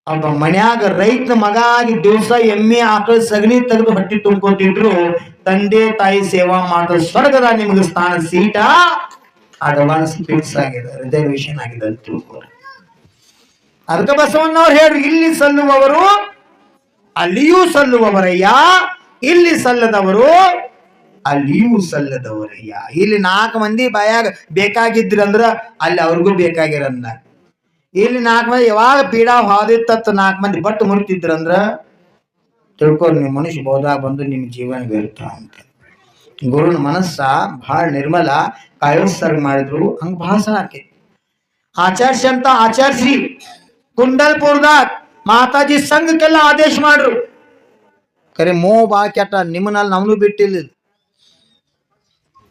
ಒಬ್ಬ ಮನ್ಯಾಗ ರೈತನ ಮಗ ಆಗಿ ದಿವಸ ಎಮ್ಮೆ ಆಕಳ ಸಗಣಿ ತೆಗೆದು ಹೊಟ್ಟಿ ತುಂಬ್ಕೊತಿದ್ರು. ತಂದೆ ತಾಯಿ ಸೇವಾ ಮಾಡೋ ಸ್ವರ್ಗದ ನಿಮ್ಗೆ ಸ್ಥಾನ ಸೀಟ ಅಡ್ವಾನ್ಸ್ ಫಿಕ್ಸ್ ಆಗಿದೆ, ರಿಸರ್ವೇಶನ್ ಆಗಿದೆ ಅಂತ ತಿಳ್ಕೊರಿ. ಅದಕ್ಕೆ ಬಸವಣ್ಣವ್ರು ಹೇಳ್ರಿ, ಇಲ್ಲಿ ಸಲ್ಲುವವರು ಅಲ್ಲಿಯೂ ಸಲ್ಲುವವರಯ್ಯ, ಇಲ್ಲಿ ಸಲ್ಲದವರು ಅಲ್ಲಿಯೂ ಸಲ್ಲದವರಯ್ಯ. ಇಲ್ಲಿ 4 ಮಂದಿ ಬಾಯಾಗ ಬೇಕಾಗಿದ್ರಂದ್ರ ಅಲ್ಲಿ ಅವ್ರಿಗೂ ಬೇಕಾಗಿರಂದ. ಇಲ್ಲಿ 4 ಮಂದಿ ಯಾವಾಗ ಪೀಡಾ ಹಾದಿತ್ತ 4 ಮಂದಿ ಬಟ್ಟು ಮುರಿತಿದ್ರಂದ್ರ ತಿಳ್ಕೊರಿ, ನೀವು ಮನುಷ್ಯ ಬೋದಾಗ ಬಂದು ನಿಮ್ ಜೀವನ ವ್ಯರ್ಥ ಅಂತ. ಗುರುನ ಮನಸ್ಸ ಬಹಳ ನಿರ್ಮಲ, ಕಾಯೋತ್ಸರ್ಗ ಮಾಡಿದ್ರು ಹಂಗ ಭಾಸ ಆಕೈತಿ. ಆಚಾರ್ಯ ಅಂತ ಆಚಾರ್ಶ್ರೀ ಕುಂಡಲ್ಪುರದಾಗ ಮಾತಾಜಿ ಸಂಘಕ್ಕೆಲ್ಲ ಆದೇಶ ಮಾಡ್ರು. ಕರೆ ಮೋ ಬಾ ಕೆಟ್ಟ, ನಿಮ್ಮನಲ್ಲಿ ನಮ್ನು ಬಿಟ್ಟಿಲ್ಲ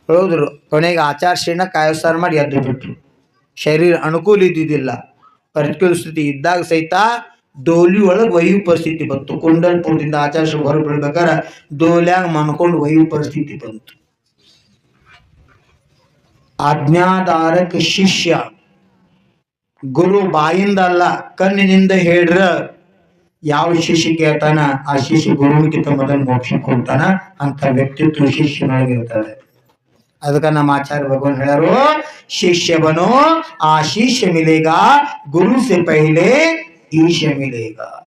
ಹೇಳಿದ್ರು. ಕೊನೆಗೆ ಆಚಾರ್ಶ್ರೀನ ಕಾಯೋತ್ಸರ್ಗ ಮಾಡಿ ಎದ್ದು ಬಿಟ್ರು. ಶರೀರ ಅನುಕೂಲ ಇದ್ದಿದ್ದಿಲ್ಲ, ಪರಿಸ್ಥಿತಿ ಇದ್ದಾಗ ಸಹಿತ ಡೋಲಿ ಒಳಗೆ ಒಯ್ಯು ಪರಿಸ್ಥಿತಿ ಬಂತು. ಕುಂಡಲ್ಪುರದಿಂದ ಆಚಾರ್ಯ ಹೊರ ಬಿಡ್ಬೇಕಾರೆ ಡೋಲ್ಯಾಗ ಮನ್ಕೊಂಡು ಒಯ್ಯು ಪರಿಸ್ಥಿತಿ ಬಂತು. ಆಜ್ಞಾಧಾರಕ ಶಿಷ್ಯ ಗುರು ಬಾಯಿಂದಲ್ಲ ಕಣ್ಣಿನಿಂದ ಹೇಳ್ರ ಯಾವ ಶಿಷ್ಯ ಕೇಳ್ತಾನ ಆ ಶಿಷ್ಯ ಗುರುವಿಗಿಂತ ಮೊದಲು ಮೋಕ್ಷಕ್ಕೆ ಹೋಗ್ತಾನ. ಅಂತ ವ್ಯಕ್ತಿತ್ವ ಶಿಷ್ಯನೊಳಗಿರ್ತದೆ. ಅದಕ್ಕೆ ನಮ್ಮ ಆಚಾರ್ಯ ಭಗವಾನ್ ಹೇಳರು, ಶಿಷ್ಯ ಬನೋ ಆಶೀष मिलेगा, गुरु से पहले ईश मिलेगा.